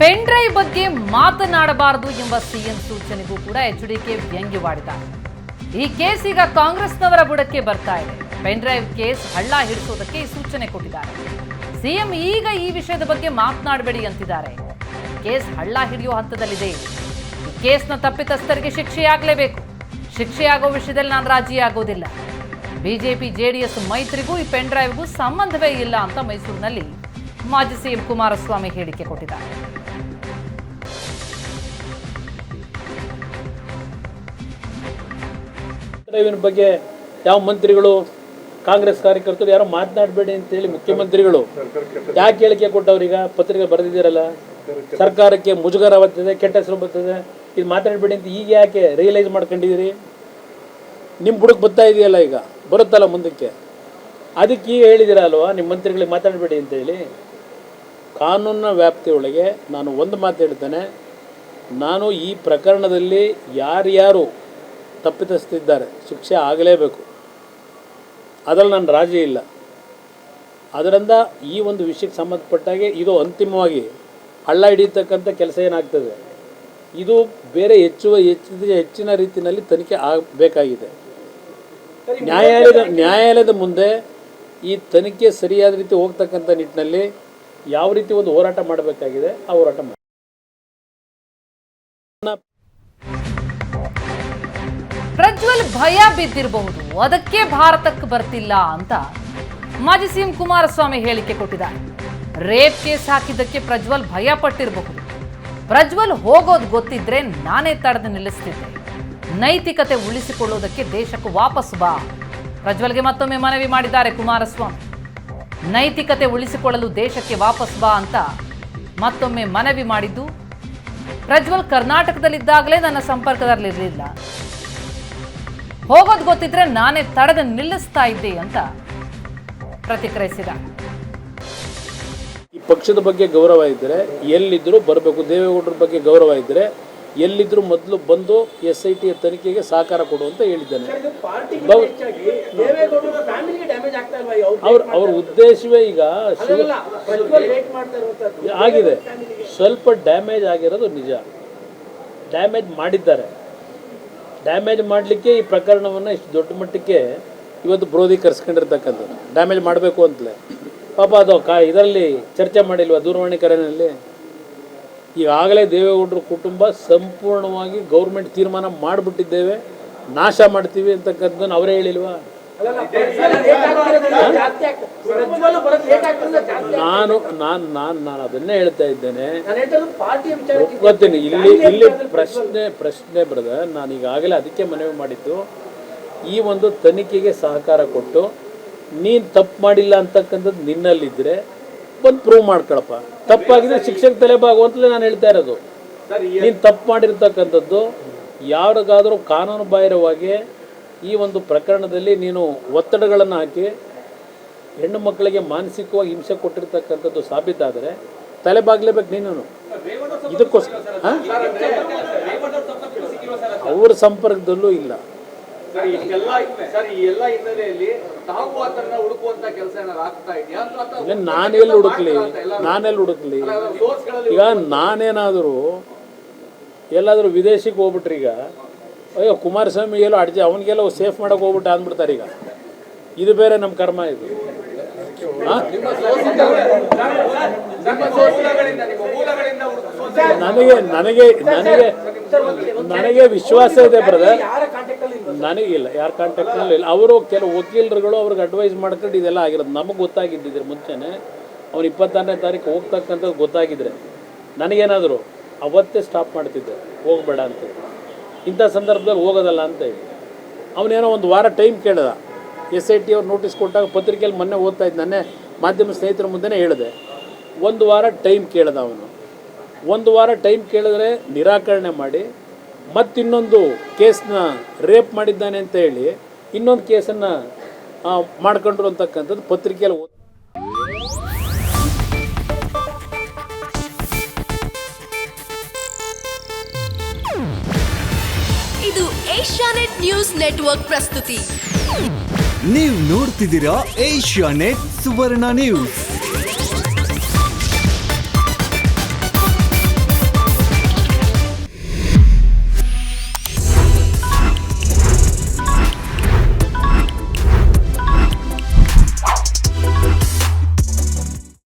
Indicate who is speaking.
Speaker 1: Pen drive ಬಗ್ಗೆ ಮಾತನಾಡಬಾರದು ಎಂಬ CM ಸೂಚನೆಗೂ ಕೂಡ ಎಚ್ಡಿಕೆ ವ್ಯಂಗ್ಯವಾಡಿದ್ದಾರೆ. ಈ ಕೇಸ್ ಈಗ ಕಾಂಗ್ರೆಸ್ನವರ ಬುಡಕ್ಕೆ ಬರ್ತಾ ಇದೆ. ಪೆನ್ ಡ್ರೈವ್ ಕೇಸ್ ಹಳ್ಳ ಹಿಡಿಸೋದಕ್ಕೆ ಈ ಸೂಚನೆ ಕೊಟ್ಟಿದ್ದಾರೆ. ಸಿಎಂ ಈಗ ಈ ವಿಷಯದ ಬಗ್ಗೆ ಮಾತನಾಡಬೇಡಿ ಅಂತಿದ್ದಾರೆ. ಕೇಸ್ ಹಳ್ಳ ಹಿಡಿಯೋ ಹಂತದಲ್ಲಿದೆ. ಈ ಕೇಸ್ನ ತಪ್ಪಿತಸ್ಥರಿಗೆ ಶಿಕ್ಷೆಯಾಗಲೇಬೇಕು. ಶಿಕ್ಷೆಯಾಗೋ ವಿಷಯದಲ್ಲಿ ನಾನು ರಾಜಿ ಆಗೋದಿಲ್ಲ. ಬಿಜೆಪಿ ಜೆಡಿಎಸ್ ಮೈತ್ರಿಗೂ ಈ ಪೆನ್ ಡ್ರೈವ್ಗೂ ಸಂಬಂಧವೇ ಇಲ್ಲ ಅಂತ ಮೈಸೂರಿನಲ್ಲಿ ಮಾಜಿ ಸಿಎಂ ಕುಮಾರಸ್ವಾಮಿ ಹೇಳಿಕೆ ಕೊಟ್ಟಿದ್ದಾರೆ.
Speaker 2: ಡ್ರೈವಿನ ಬಗ್ಗೆ ಯಾವ ಮಂತ್ರಿಗಳು ಕಾಂಗ್ರೆಸ್ ಕಾರ್ಯಕರ್ತರು ಯಾರೋ ಮಾತನಾಡಬೇಡಿ ಅಂತೇಳಿ ಮುಖ್ಯಮಂತ್ರಿಗಳು ಯಾಕೆ ಹೇಳಿಕೆ ಕೊಟ್ಟವ್ರೀಗ ಪತ್ರಿಕೆ ಬರೆದಿದ್ದೀರಲ್ಲ, ಸರ್ಕಾರಕ್ಕೆ ಮುಜುಗರ ಬರ್ತದೆ, ಕೆಟ್ಟ ಹೆಸರು ಬರ್ತದೆ, ಇದು ಮಾತಾಡಬೇಡಿ ಅಂತ ಈಗ ಯಾಕೆ ರಿಯಲೈಸ್ ಮಾಡ್ಕೊಂಡಿದ್ದೀರಿ? ನಿಮ್ಮ ಬುಡಕ್ಕೆ ಬರ್ತಾ ಇದೆಯಲ್ಲ, ಈಗ ಬರುತ್ತಲ್ಲ ಮುಂದಕ್ಕೆ, ಅದಕ್ಕೆ ಈಗ ಹೇಳಿದ್ದೀರ ಅಲ್ವಾ ನಿಮ್ಮ ಮಂತ್ರಿಗಳಿಗೆ ಮಾತಾಡಬೇಡಿ ಅಂತೇಳಿ. ಕಾನೂನಿನ ವ್ಯಾಪ್ತಿಯೊಳಗೆ ನಾನು ಒಂದು ಮಾತು ಹೇಳ್ತೇನೆ, ನಾನು ಈ ಪ್ರಕರಣದಲ್ಲಿ ಯಾರ್ಯಾರು ತಪ್ಪಿತಸ್ಥಿದ್ದಾರೆ ಶಿಕ್ಷೆ ಆಗಲೇಬೇಕು, ಅದರಲ್ಲಿ ನಾನು ರಾಜಿ ಇಲ್ಲ. ಅದರಿಂದ ಈ ಒಂದು ವಿಷಯಕ್ಕೆ ಸಂಬಂಧಪಟ್ಟಾಗೆ ಇದು ಅಂತಿಮವಾಗಿ ಹಳ್ಳ ಹಿಡಿಯತಕ್ಕಂಥ ಕೆಲಸ ಏನಾಗ್ತದೆ, ಇದು ಬೇರೆ ಹೆಚ್ಚಿನ ರೀತಿಯಲ್ಲಿ ತನಿಖೆ ಆಗಬೇಕಾಗಿದೆ. ನ್ಯಾಯಾಲಯದ ಮುಂದೆ ಈ ತನಿಖೆ ಸರಿಯಾದ ರೀತಿ ಹೋಗ್ತಕ್ಕಂಥ ನಿಟ್ಟಿನಲ್ಲಿ ಯಾವ ರೀತಿ ಒಂದು ಹೋರಾಟ ಮಾಡಬೇಕಾಗಿದೆ ಆ ಹೋರಾಟ ಮಾಡಿ.
Speaker 1: ಪ್ರಜ್ವಲ್ ಭಯ ಬಿದ್ದಿರಬಹುದು, ಅದಕ್ಕೆ ಭಾರತಕ್ಕೆ ಬರ್ತಿಲ್ಲ ಅಂತ ಮಾಜಿ ಸಿಎಂ ಕುಮಾರಸ್ವಾಮಿ ಹೇಳಿಕೆ ಕೊಟ್ಟಿದ್ದಾರೆ. ರೇಪ್ ಕೇಸ್ ಹಾಕಿದ್ದಕ್ಕೆ ಪ್ರಜ್ವಲ್ ಭಯ ಪಟ್ಟಿರಬಹುದು. ಪ್ರಜ್ವಲ್ ಹೋಗೋದು ಗೊತ್ತಿದ್ರೆ ನಾನೇ ತಡೆದು ನಿಲ್ಲಿಸ್ತಿದ್ದೆ. ನೈತಿಕತೆ ಉಳಿಸಿಕೊಳ್ಳೋದಕ್ಕೆ ದೇಶಕ್ಕೆ ವಾಪಸ್ ಬಾ. ಪ್ರಜ್ವಲ್ಗೆ ಮತ್ತೊಮ್ಮೆ ಮನವಿ ಮಾಡಿದ್ದಾರೆ ಕುಮಾರಸ್ವಾಮಿ. ನೈತಿಕತೆ ಉಳಿಸಿಕೊಳ್ಳಲು ದೇಶಕ್ಕೆ ವಾಪಸ್ ಬಾ ಅಂತ ಮತ್ತೊಮ್ಮೆ ಮನವಿ ಮಾಡಿದ್ದು. ಪ್ರಜ್ವಲ್ ಕರ್ನಾಟಕದಲ್ಲಿದ್ದಾಗಲೇ ನನ್ನ ಸಂಪರ್ಕದಲ್ಲಿರಲಿಲ್ಲ, ಹೋಗೋದು ಗೊತ್ತಿದ್ರೆ ನಾನೇ ತಡೆದು ನಿಲ್ಲಿಸ್ತಾ ಇದ್ದೆ ಅಂತ ಪ್ರತಿಕ್ರಿಯಿಸಿದ.
Speaker 2: ಈ ಪಕ್ಷದ ಬಗ್ಗೆ ಗೌರವ ಇದ್ದರೆ ಎಲ್ಲಿದ್ದರೂ ಬರಬೇಕು. ದೇವೇಗೌಡರ ಬಗ್ಗೆ ಗೌರವ ಇದ್ದರೆ ಎಲ್ಲಿದ್ದರೂ ಮೊದಲು ಬಂದು SIT ತನಿಖೆಗೆ ಸಹಕಾರ ಕೊಡು ಅಂತ ಹೇಳಿದ್ದಾನೆ. ಅವ್ರ ಉದ್ದೇಶವೇ ಈಗ ಆಗಿದೆ, ಸ್ವಲ್ಪ ಡ್ಯಾಮೇಜ್ ಆಗಿರೋದು ನಿಜ. ಡ್ಯಾಮೇಜ್ ಮಾಡಿದ್ದಾರೆ. ಡ್ಯಾಮೇಜ್ ಮಾಡಲಿಕ್ಕೆ ಈ ಪ್ರಕರಣವನ್ನು ಇಷ್ಟು ದೊಡ್ಡ ಮಟ್ಟಕ್ಕೆ ಇವತ್ತು ಬ್ರೋದಿ ಕರ್ಸ್ಕೊಂಡಿರ್ತಕ್ಕಂಥದ್ದು. ಡ್ಯಾಮೇಜ್ ಮಾಡಬೇಕು ಅಂತಲೇ ಪಾಪ ಅದು ಇದರಲ್ಲಿ ಚರ್ಚೆ ಮಾಡಿಲ್ವ ದೂರವಾಣಿ ಕರೆನಲ್ಲಿ. ಈಗಾಗಲೇ ದೇವೇಗೌಡರ ಕುಟುಂಬ ಸಂಪೂರ್ಣವಾಗಿ ಗೌರ್ಮೆಂಟ್ ತೀರ್ಮಾನ ಮಾಡಿಬಿಟ್ಟಿದ್ದೇವೆ, ನಾಶ ಮಾಡ್ತೀವಿ ಅಂತಕ್ಕಂಥದ್ದನ್ನು ಅವರೇ ಹೇಳಿಲ್ವಾ? ನಾನು ಅದನ್ನೇ ಹೇಳ್ತಾ ಇದ್ದೇನೆ. ಗೊತ್ತೀನಿ, ಇಲ್ಲಿ ಪ್ರಶ್ನೆ ಬ್ರದರ್, ನಾನು ಈಗಾಗಲೇ ಅದಕ್ಕೆ ಮನವಿ ಮಾಡಿದ್ದು, ಈ ಒಂದು ತನಿಖೆಗೆ ಸಹಕಾರ ಕೊಟ್ಟು ನೀನು ತಪ್ಪು ಮಾಡಿಲ್ಲ ಅಂತಕ್ಕಂಥದ್ದು ನಿನ್ನಲ್ಲಿದ್ದರೆ ಬಂದು ಪ್ರೂವ್ ಮಾಡ್ಕೊಳಪ್ಪ. ತಪ್ಪಾಗಿದ್ರೆ ಶಿಕ್ಷೆಗೆ ತಲೆಬಾಗು ಅಂತಲೇ ನಾನು ಹೇಳ್ತಾ ಇರೋದು. ನೀನು ತಪ್ಪು ಮಾಡಿರ್ತಕ್ಕಂಥದ್ದು ಯಾರಿಗಾದರೂ ಕಾನೂನು ಬಾಹಿರವಾಗಿ ಈ ಒಂದು ಪ್ರಕರಣದಲ್ಲಿ ನೀನು ಒತ್ತಡಗಳನ್ನು ಹಾಕಿ ಹೆಣ್ಣು ಮಕ್ಕಳಿಗೆ ಮಾನಸಿಕವಾಗಿ ಹಿಂಸೆ ಕೊಟ್ಟಿರ್ತಕ್ಕಂಥದ್ದು ಸಾಬೀತಾದರೆ ತಲೆಬಾಗಲೇಬೇಕು ನೀನು. ಇದಕ್ಕೋಸ್ಕರ ಅವ್ರ ಸಂಪರ್ಕದಲ್ಲೂ ಇಲ್ಲ. ನಾನೆಲ್ಲಿ ಹುಡುಕ್ಲಿ? ಈಗ ನಾನೇನಾದರೂ ಎಲ್ಲಾದರೂ ವಿದೇಶಕ್ಕೆ ಹೋಗ್ಬಿಟ್ರಿ, ಈಗ ಅಯ್ಯೋ ಕುಮಾರಸ್ವಾಮಿ ಎಲ್ಲೋ ಅವನಿಗೆಲ್ಲ ಸೇಫ್ ಮಾಡೋಕೆ ಹೋಗ್ಬಿಟ್ಟು ಅಂದ್ಬಿಡ್ತಾರೆ. ಈಗ ಇದು ಬೇರೆ ನಮ್ಮ ಕರ್ಮ. ಇದು ನನಗೆ ವಿಶ್ವಾಸ ಇದೆ ಬ್ರದರ್. ನನಗಿಲ್ಲ, ಯಾರ ಕಾಂಟ್ಯಾಕ್ಟ್ನಲ್ಲಿ ಇಲ್ಲ. ಅವರು ಕೆಲವು ವಕೀಲರುಗಳು ಅವ್ರಿಗೆ ಅಡ್ವೈಸ್ ಮಾಡ್ಕೊಂಡು ಇದೆಲ್ಲ ಆಗಿರೋದು. ನಮಗೆ ಗೊತ್ತಾಗಿದ್ದಿದ್ರೆ ಮುಂಚೆನೇ ಅವ್ನು 26ನೇ ತಾರೀಕು ಹೋಗ್ತಕ್ಕಂಥದ್ದು ಗೊತ್ತಾಗಿದ್ರೆ ನನಗೇನಾದರೂ ಅವತ್ತೇ ಸ್ಟಾಪ್ ಮಾಡ್ತಿದ್ದೆ, ಹೋಗಬೇಡ ಅಂತ. ಇಂಥ ಸಂದರ್ಭದಲ್ಲಿ ಹೋಗೋದಲ್ಲ ಅಂತ ಹೇಳಿ ಅವನೇನೋ ಒಂದು ವಾರ ಟೈಮ್ ಕೇಳಿದ. SIT ಅವ್ರು ನೋಟಿಸ್ ಕೊಟ್ಟಾಗ ಪತ್ರಿಕೆಯಲ್ಲಿ ಮೊನ್ನೆ ಓದ್ತಾ ಇದ್ದು, ನನ್ನೇ ಮಾಧ್ಯಮ ಸ್ನೇಹಿತರ ಮುಂದೆನೇ ಹೇಳಿದೆ. 1 ವಾರ ಟೈಮ್ ಕೇಳಿದ ಅವನು. 1 ವಾರ ಟೈಮ್ ಕೇಳಿದ್ರೆ ನಿರಾಕರಣೆ ಮಾಡಿ ಮತ್ತಿನ್ನೊಂದು ಕೇಸ್ನ ರೇಪ್ ಮಾಡಿದ್ದಾನೆ ಅಂತ ಹೇಳಿ ಇನ್ನೊಂದು ಕೇಸನ್ನು ಮಾಡ್ಕೊಂಡ್ರು ಅಂತಕ್ಕಂಥದ್ದು ಪತ್ರಿಕೆಯಲ್ಲಿ
Speaker 3: ಇದು ಏಷ್ಯಾನೆಟ್ ನ್ಯೂಸ್ ನೆಟ್ವರ್ಕ್ ಪ್ರಸ್ತುತಿ.
Speaker 4: ನೀವು ನೋಡ್ತಿದ್ದೀರಾ ಏಷ್ಯಾನೆಟ್ ಸುವರ್ಣ ನ್ಯೂಸ್.